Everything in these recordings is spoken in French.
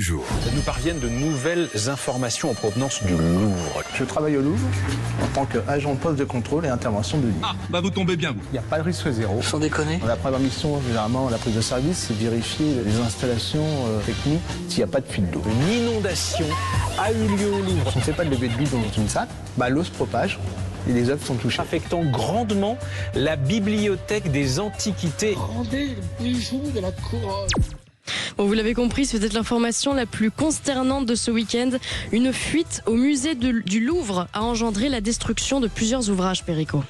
Jour. Nous parviennent de nouvelles informations en provenance du Louvre. Je travaille au Louvre en tant qu'agent de poste de contrôle et intervention de nuit. Ah, bah vous tombez bien, vous. Il n'y a pas de risque zéro. Sans déconner. La première mission, généralement, la prise de service, c'est de vérifier les installations techniques s'il n'y a pas de fuite d'eau. Une inondation a eu lieu au Louvre, Si on ne fait pas de levée de bide dans une salle, l'eau se propage et les œuvres sont touchées. affectant grandement la bibliothèque des antiquités. Rendez le bijou de la couronne. Bon, vous l'avez compris, c'est peut-être l'information la plus consternante de ce week-end. Une fuite au musée du Louvre a engendré la destruction de plusieurs ouvrages, Perico.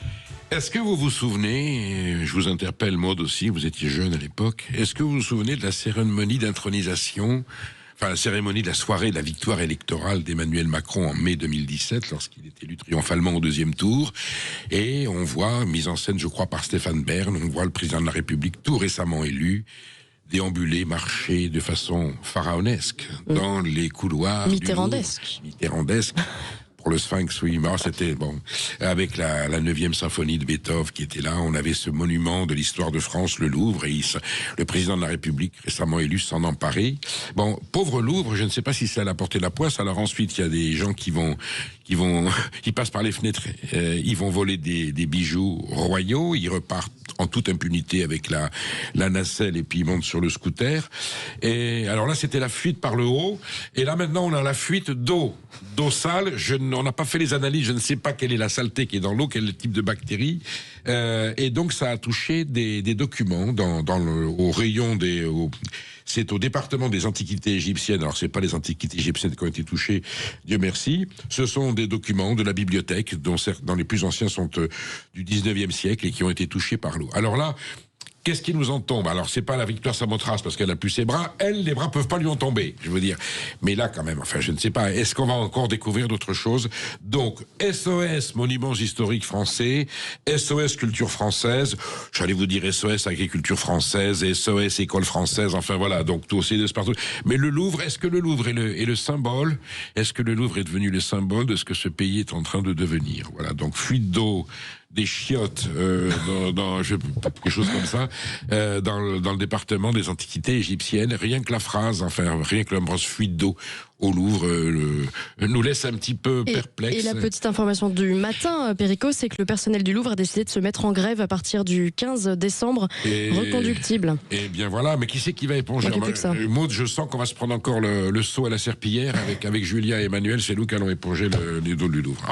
Est-ce que vous vous souvenez, et je vous interpelle Maud aussi, vous étiez jeune à l'époque, est-ce que vous vous souvenez de la cérémonie d'intronisation, enfin la cérémonie de la soirée de la victoire électorale d'Emmanuel Macron en mai 2017, lorsqu'il est élu triomphalement au deuxième tour, et on voit, mise en scène je crois par Stéphane Bern, on voit le président de la République tout récemment élu, déambuler, marcher de façon pharaonesque dans les couloirs Mitterrandesque. Mitterrandesque. Pour le Sphinx, oui, mais c'était bon. Avec la 9e symphonie de Beethoven qui était là, on avait ce monument de l'histoire de France, le Louvre, et le président de la République, récemment élu, s'en emparer. Bon, pauvre Louvre, je ne sais pas si c'est à la portée de la poisse. Alors ensuite, il y a des gens qui passent par les fenêtres, ils vont voler des bijoux royaux, ils repartent en toute impunité avec la nacelle et puis ils montent sur le scooter. Et alors là, c'était la fuite par le haut, et là maintenant, on a la fuite d'eau sale. On n'a pas fait les analyses, je ne sais pas quelle est la saleté qui est dans l'eau, quel est le type de bactéries. Et donc ça a touché des documents au rayon c'est au département des antiquités égyptiennes. Alors c'est pas les antiquités égyptiennes qui ont été touchées, Dieu merci. Ce sont des documents de la bibliothèque, dont les plus anciens sont du 19e siècle et qui ont été touchés par l'eau. Alors là, qu'est-ce qui nous en tombe? Alors, c'est pas la Victoire Samothrace parce qu'elle a plus ses bras. Elle, les bras peuvent pas lui en tomber, je veux dire. Mais là, quand même, enfin, je ne sais pas. Est-ce qu'on va encore découvrir d'autres choses? Donc, SOS Monuments Historiques Français, SOS Culture Française. J'allais vous dire SOS Agriculture Française, SOS École Française. Enfin, voilà. Donc, tout aussi de partout. Mais le Louvre, est-ce que le Louvre est le symbole? Est-ce que le Louvre est devenu le symbole de ce que ce pays est en train de devenir? Voilà. Donc, fuite d'eau, des chiottes, quelque chose comme ça, dans le département des antiquités égyptiennes. Rien que la phrase, enfin, rien que la fuite d'eau au Louvre nous laisse un petit peu perplexes. Et la petite information du matin, Perico, c'est que le personnel du Louvre a décidé de se mettre en grève à partir du 15 décembre, reconductible. Et bien voilà, mais qui c'est qui va éponger? Maud, je sens qu'on va se prendre encore le seau à la serpillière avec Julia et Emmanuel, c'est nous qui allons éponger les dos du Louvre.